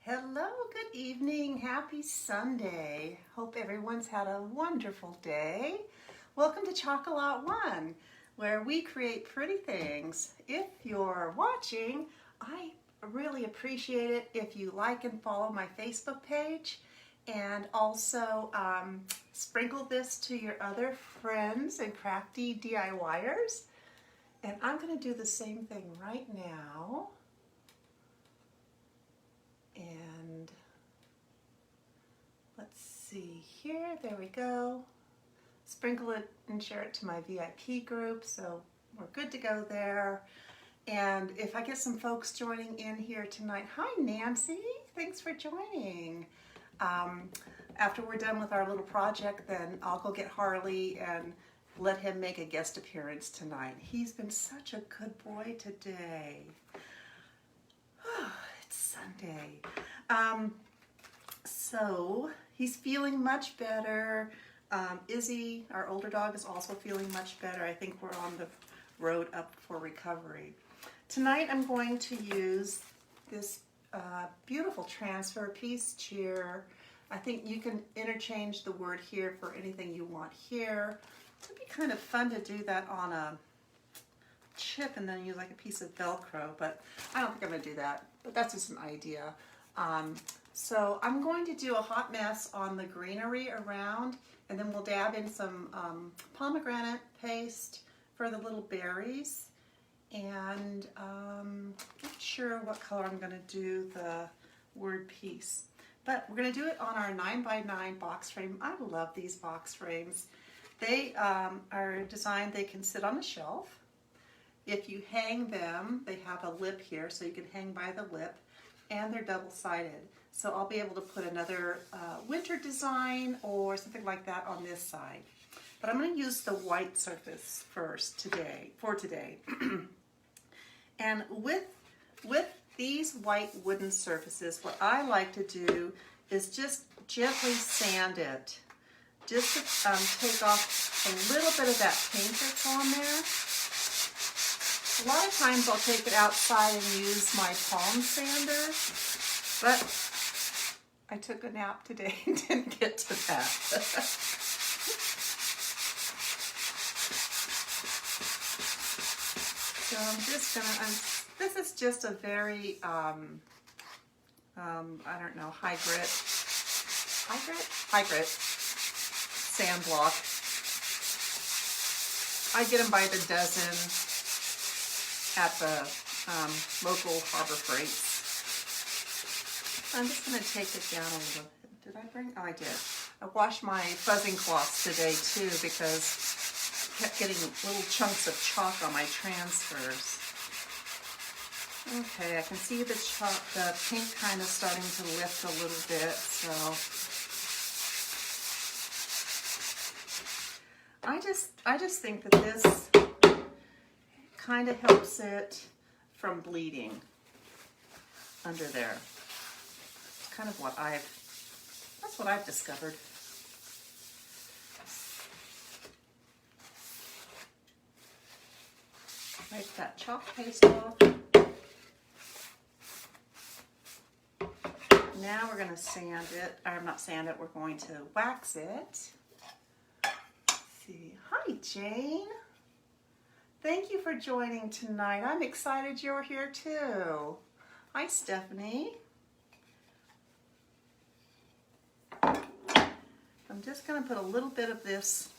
Hello, good evening, happy Sunday. Hope everyone's had a wonderful day. Welcome to Chocolate One, where we create pretty things. If you're watching, I really appreciate it if you like and follow my Facebook page, and also sprinkle this to your other friends and crafty DIYers. And I'm going to do the same thing right now. And let's see here, there we go. Sprinkle it and share it to my VIP group, so we're good to go there. And if I get some folks joining in here tonight, hi Nancy, thanks for joining. After we're done with our little project, then I'll go get Harley and let him make a guest appearance tonight. He's been such a good boy today. It's Sunday. So he's feeling much better. Izzy, our older dog, is also feeling much better. I think we're on the road up for recovery. Tonight I'm going to use this beautiful transfer piece chair. I think you can interchange the word here for anything you want here. It'd be kind of fun to do that on a chip and then use like a piece of Velcro, but I don't think I'm going to do that. But that's just an idea. So I'm going to do a hot mess on the greenery around, and then we'll dab in some pomegranate paste for the little berries. And not sure what color I'm going to do the word piece. But we're going to do it on our 9x9 box frame. I love these box frames. They are designed, they can sit on a shelf. If you hang them, they have a lip here, so you can hang by the lip, and they're double-sided. So I'll be able to put another winter design or something like that on this side. But I'm going to use the white surface first today, And with these white wooden surfaces, what I like to do is just gently sand it. Just to take off a little bit of that paint that's on there. A lot of times I'll take it outside and use my palm sander, but I took a nap today and didn't get to that. So I'm just gonna, this is just a very, I don't know, high grit sand block. I get them by the dozen at the local Harbor Freights. I'm just going to take it down a little bit. Did I bring? Oh, I did. I washed my fuzzing cloths today too because I kept getting little chunks of chalk on my transfers. Okay, I can see the paint kind of starting to lift a little bit, so I just think that this kind of helps it from bleeding under there. It's kind of that's what I've discovered. Wipe that chalk paste off. Now we're going to sand it, or not sand it, we're going to wax it. Let's see. Hi, Jane. Thank you for joining tonight. I'm excited you're here too. Hi, Stephanie. I'm just going to put a little bit of this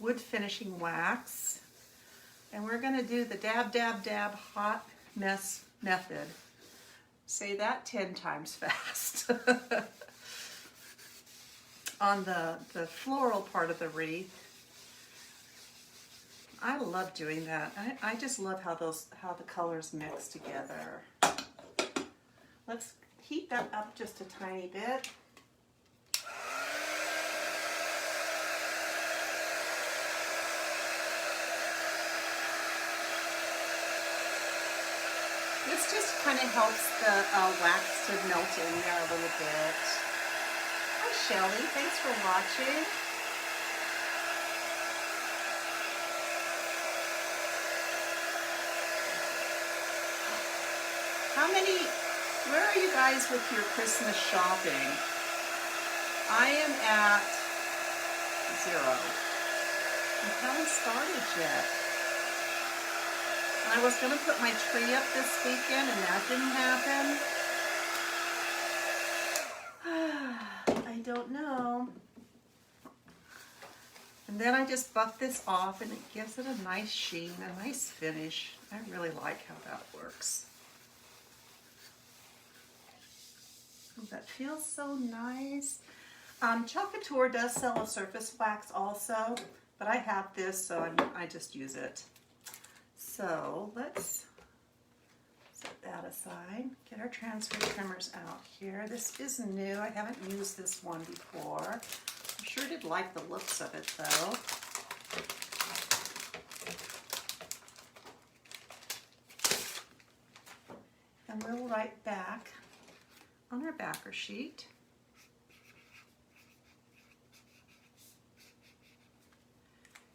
wood finishing wax, and we're going to do the dab, dab, dab hot mess method. Say that 10 times fast. On the floral part of the wreath. I love doing that. I just love how the colors mix together. Let's heat that up just a tiny bit. This just kind of helps the wax to melt in there a little bit. Hi Shelly, thanks for watching. How many Where are you guys with your Christmas shopping? I am at 0. I haven't started yet. I was going to put my tree up this weekend and that didn't happen. I don't know. And then I just buff this off and it gives it a nice sheen, a nice finish. I really like how that works. That feels so nice. Chalk Couture does sell a surface wax also, but I have this, so I just use it. So let's set that aside. Get our transfer trimmers out here. This is new. I haven't used this one before. I sure did like the looks of it though. And we'll write back on our backer sheet.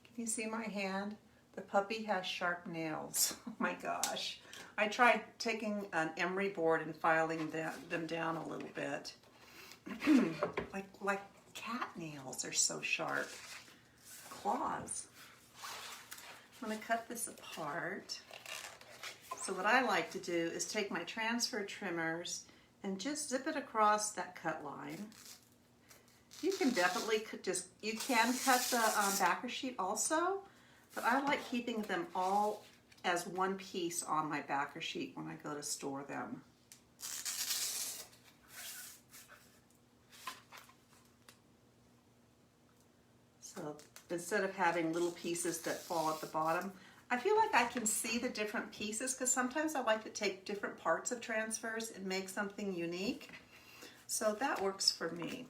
Can you see my hand? The puppy has sharp nails. Oh my gosh. I tried taking an emery board and filing them down a little bit. like cat nails are so sharp. Claws. I'm going to cut this apart. So what I like to do is take my transfer trimmers and just zip it across that cut line. You can definitely cut the backer sheet also, but I like keeping them all as one piece on my backer sheet when I go to store them. So instead of having little pieces that fall at the bottom, I feel like I can see the different pieces because sometimes I like to take different parts of transfers and make something unique. So that works for me.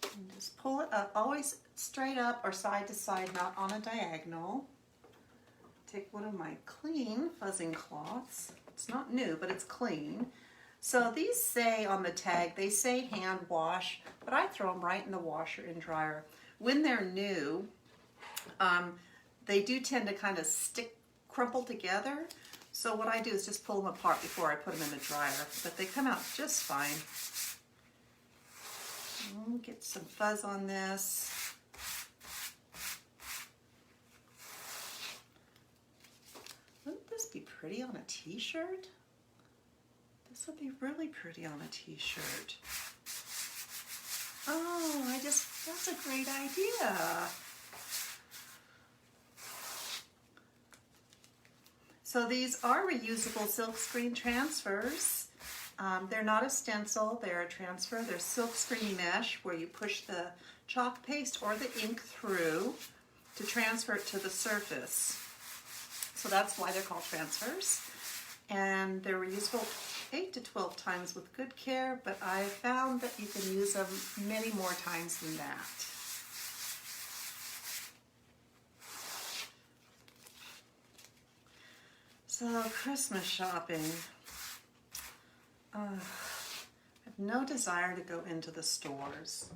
And just pull it up, always straight up or side to side, not on a diagonal. Take one of my clean fuzzing cloths. It's not new, but it's clean. So these say on the tag, they say hand wash, but I throw them right in the washer and dryer. When they're new, they do tend to kind of crumple together. So what I do is just pull them apart before I put them in the dryer, but they come out just fine. Get some fuzz on this. Wouldn't this be pretty on a t-shirt? This would be really pretty on a t-shirt. Oh, that's a great idea. So these are reusable silkscreen transfers. They're not a stencil, they're a transfer. They're silkscreen mesh where you push the chalk paste or the ink through to transfer it to the surface. So that's why they're called transfers. And they're reusable 8 to 12 times with good care, but I found that you can use them many more times than that. So Christmas shopping. I have no desire to go into the stores.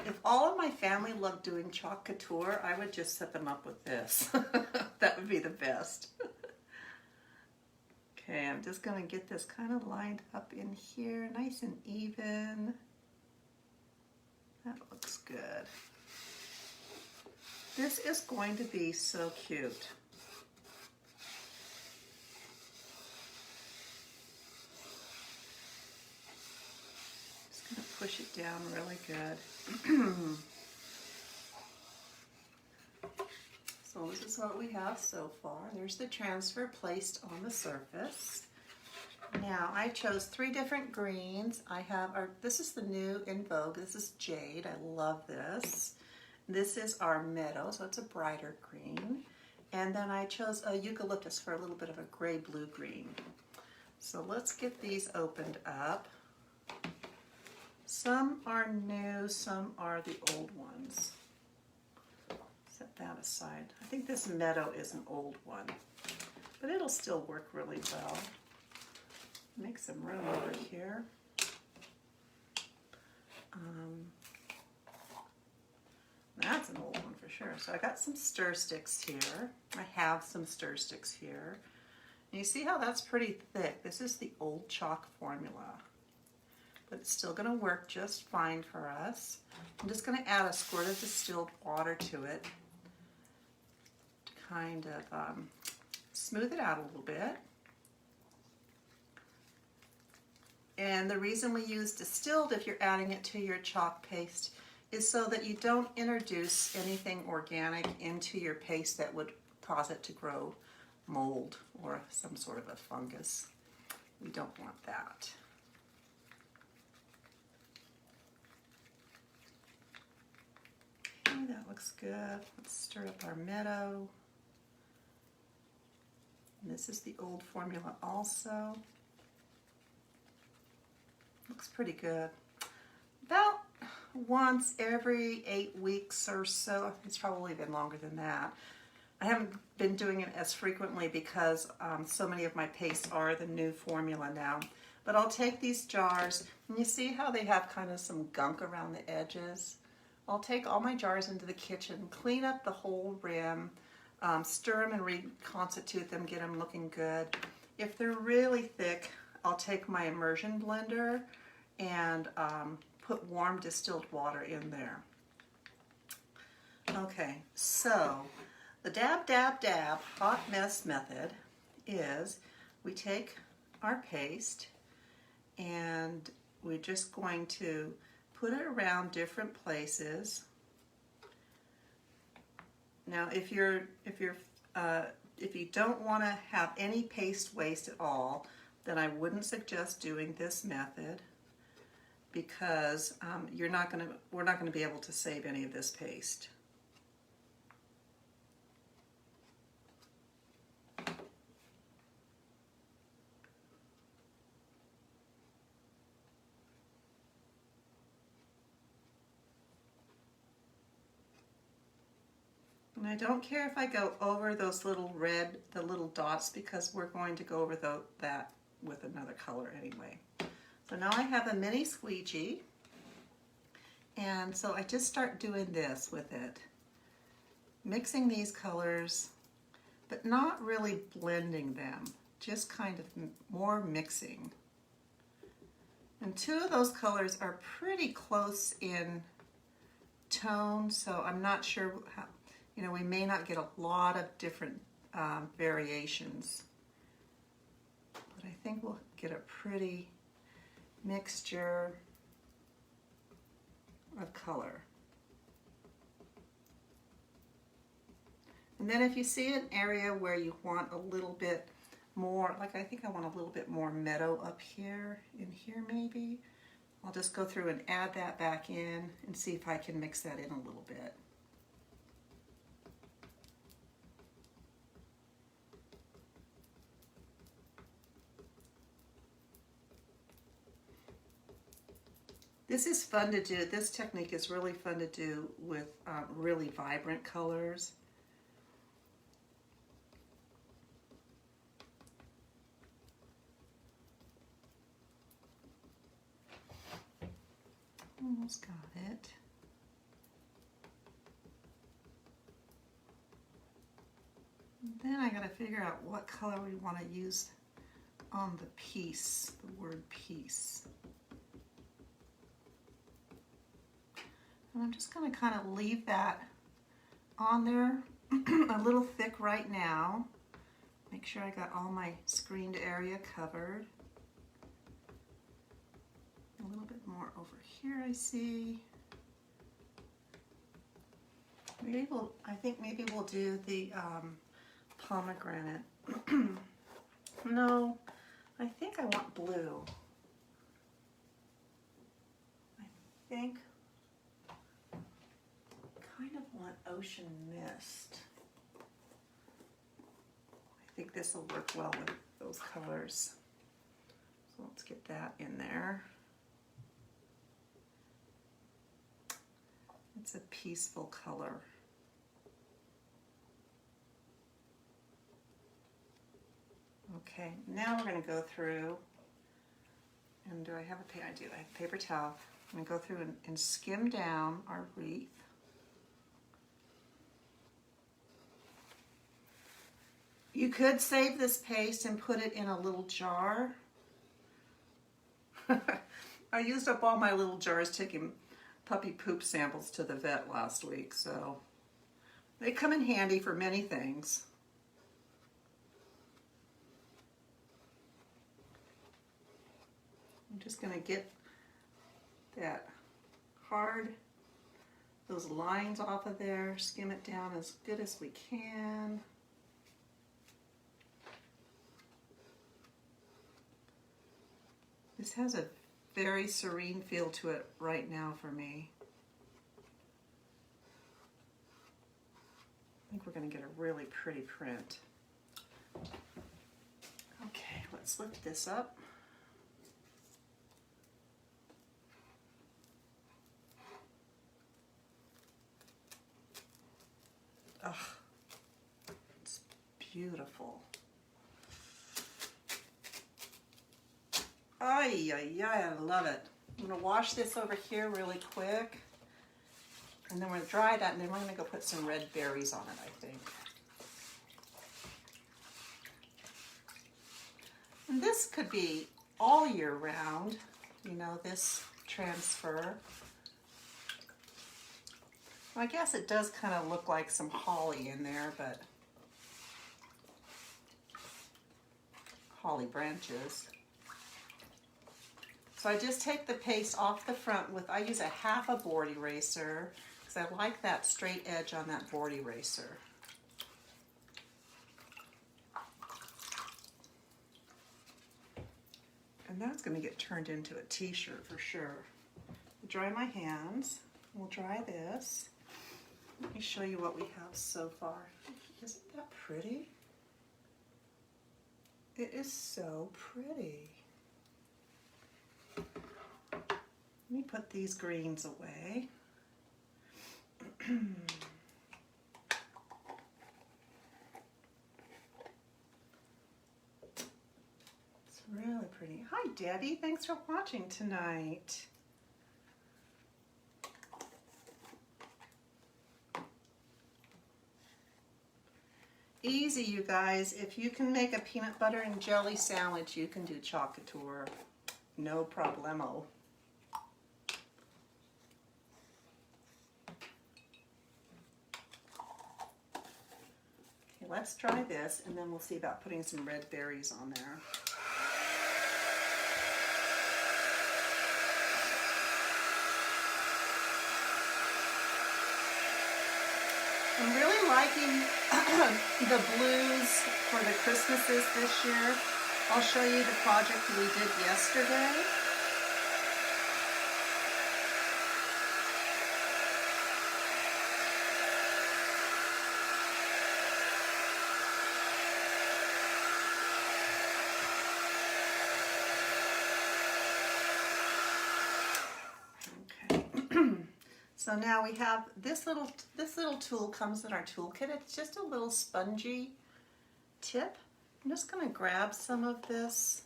If all of my family loved doing chalk couture, I would just set them up with this. That would be the best. Okay, I'm just going to get this kind of lined up in here, nice and even. That looks good. This is going to be so cute. Push it down really good. So this is what we have so far. There's the transfer placed on the surface. Now I chose 3 different greens. This is the new in vogue. This is Jade. I love this. This is our Meadow, so it's a brighter green. And then I chose a Eucalyptus for a little bit of a gray-blue green. So let's get these opened up. Some are new, some are the old ones. Set that aside. I think this Meadow is an old one, but it'll still work really well. Make some room over here. That's an old one for sure. So I got some stir sticks here. I have some stir sticks here. And you see how that's pretty thick? This is the old chalk formula. But it's still going to work just fine for us. I'm just going to add a squirt of distilled water to it to kind of smooth it out a little bit. And the reason we use distilled if you're adding it to your chalk paste is so that you don't introduce anything organic into your paste that would cause it to grow mold or some sort of a fungus. We don't want that. Okay, that looks good. Let's stir up our meadow. And this is the old formula also. Looks pretty good. About once every 8 weeks or so. It's probably been longer than that. I haven't been doing it as frequently because so many of my pastes are the new formula now. But I'll take these jars, and you see how they have kind of some gunk around the edges? I'll take all my jars into the kitchen, clean up the whole rim, stir them and reconstitute them, get them looking good. If they're really thick, I'll take my immersion blender and put warm distilled water in there. Okay, so the dab, dab, dab hot mess method is we take our paste and we're just going to put it around different places. Now, if you don't want to have any paste waste at all, then I wouldn't suggest doing this method because we're not going to be able to save any of this paste. And I don't care if I go over those little red, the little dots, because we're going to go over that with another color anyway. So now I have a mini squeegee, and so I just start doing this with it. Mixing these colors, but not really blending them, just kind of more mixing. And two of those colors are pretty close in tone, so I'm not sure how, we may not get a lot of different variations, but I think we'll get a pretty mixture of color. And then if you see an area where you want a little bit more, like I think I want a little bit more meadow up here, in here maybe, I'll just go through and add that back in and see if I can mix that in a little bit. This is fun to do. This technique is really fun to do with really vibrant colors. Almost got it. Then I got to figure out what color we want to use on the piece, the word piece. And I'm just going to kind of leave that on there a little thick right now. Make sure I got all my screened area covered. A little bit more over here I see. I think maybe we'll do the pomegranate. No, I think I want blue. I think kind of want ocean mist. I think this will work well with those colors. So let's get that in there. It's a peaceful color. Okay, now we're going to go through, and do I have I do. I have a paper towel. I'm going to go through and skim down our wreath. You could save this paste and put it in a little jar. I used up all my little jars taking puppy poop samples to the vet last week, so they come in handy for many things. I'm just going to get that those lines off of there, skim it down as good as we can. This has a very serene feel to it right now for me. I think we're going to get a really pretty print. Okay, let's lift this up. Ugh, it's beautiful. Ay, ay, ay, I love it. I'm going to wash this over here really quick. And then we're going to dry that, and then we're going to go put some red berries on it, I think. And this could be all year round, you know, this transfer. Well, I guess it does kind of look like some holly in there, but holly branches. So I just take the paste off the front with, I use a half a board eraser because I like that straight edge on that board eraser. And that's going to get turned into a t-shirt for sure. Dry my hands. We'll dry this. Let me show you what we have so far. Isn't that pretty? It is so pretty. Let me put these greens away. It's really pretty. Hi, Debbie. Thanks for watching tonight. Easy, you guys. If you can make a peanut butter and jelly sandwich, you can do chocolate. No problemo. Okay, let's try this, and then we'll see about putting some red berries on there. I'm really liking the blues for the Christmases this year. I'll show you the project we did yesterday. So now we have this little tool comes in our toolkit. It's just a little spongy tip. I'm just going to grab some of this.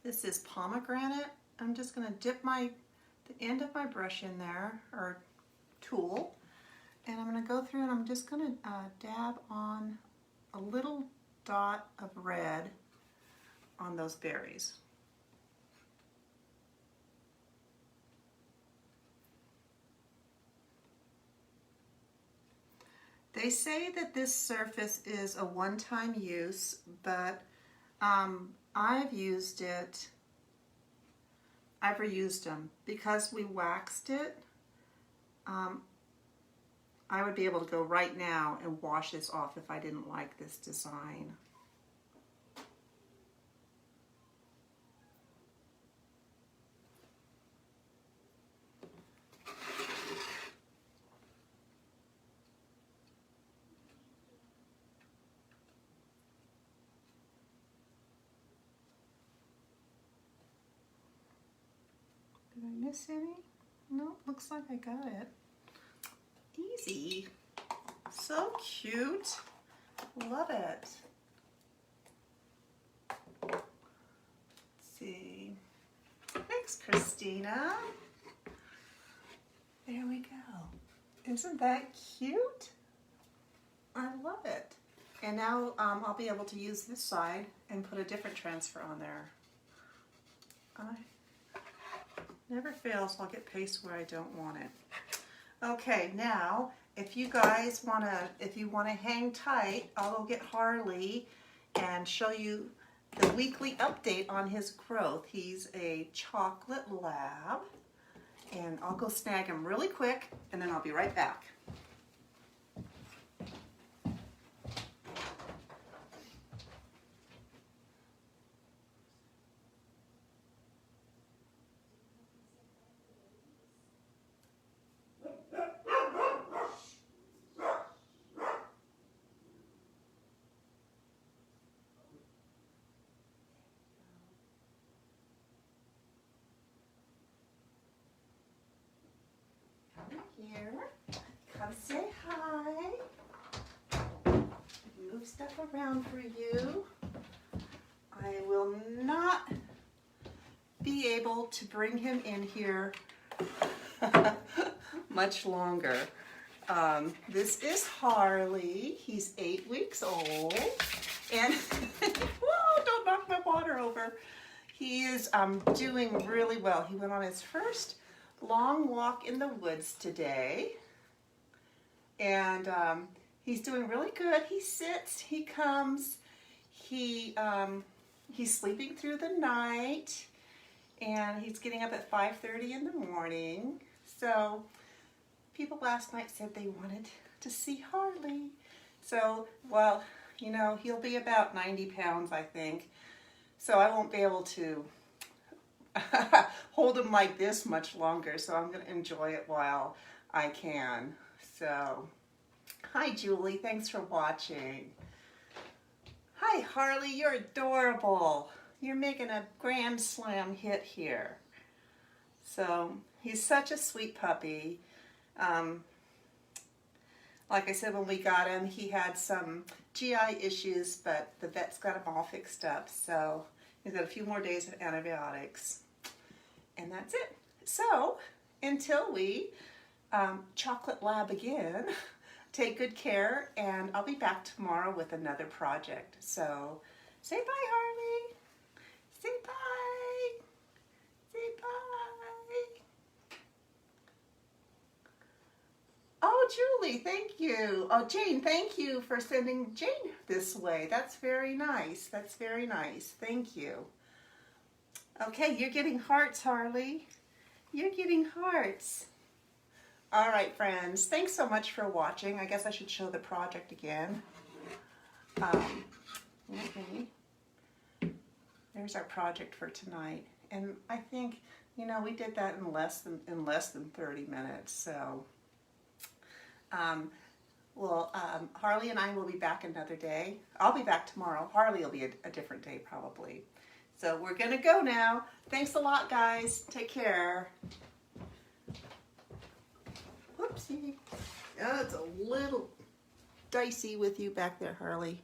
This is pomegranate. I'm just going to dip the end of my brush in there, or tool, and I'm going to go through and I'm just going to dab on a little dot of red on those berries. They say that this surface is a one-time use, but I've used it, I've reused them. Because we waxed it, I would be able to go right now and wash this off if I didn't like this design. Did I miss any? No, looks like I got it. Easy. So cute. Love it. Let's see. Thanks, Christina. There we go. Isn't that cute? I love it. And now I'll be able to use this side and put a different transfer on there. Never fails, I'll get paste where I don't want it. Okay, now if you guys if you wanna hang tight, I'll go get Harley and show you the weekly update on his growth. He's a chocolate lab, and I'll go snag him really quick, and then I'll be right back. Here, come say hi. Move stuff around for you. I will not be able to bring him in here much longer. This is Harley. He's 8 weeks old, and whoa, don't knock my water over. He is doing really well. He went on his first long walk in the woods today, and he's doing really good. He sits, he comes, he's sleeping through the night, and he's getting up at 5:30 in the morning. So people last night said they wanted to see Harley. So, well, you know, he'll be about 90 pounds, I think. So I won't be able to hold him like this much longer, so I'm going to enjoy it while I can. So, hi Julie, thanks for watching. Hi Harley, you're adorable. You're making a grand slam hit here. So, he's such a sweet puppy. Like I said, when we got him, he had some GI issues, but the vet's got him all fixed up, so he's got a few more days of antibiotics. And that's it. So, until we chocolate lab again, take good care, and I'll be back tomorrow with another project. So, say bye, Harley. Say bye. Say bye. Oh, Julie, thank you. Oh, Jane, thank you for sending Jane this way. That's very nice. That's very nice. Thank you. Okay, you're getting hearts, Harley. You're getting hearts. All right, friends. Thanks so much for watching. I guess I should show the project again. There's our project for tonight. And I think, you know, we did that in less than 30 minutes. So, Harley and I will be back another day. I'll be back tomorrow. Harley will be a different day probably. So we're gonna go now. Thanks a lot, guys. Take care. Whoopsie. Oh, it's a little dicey with you back there, Harley.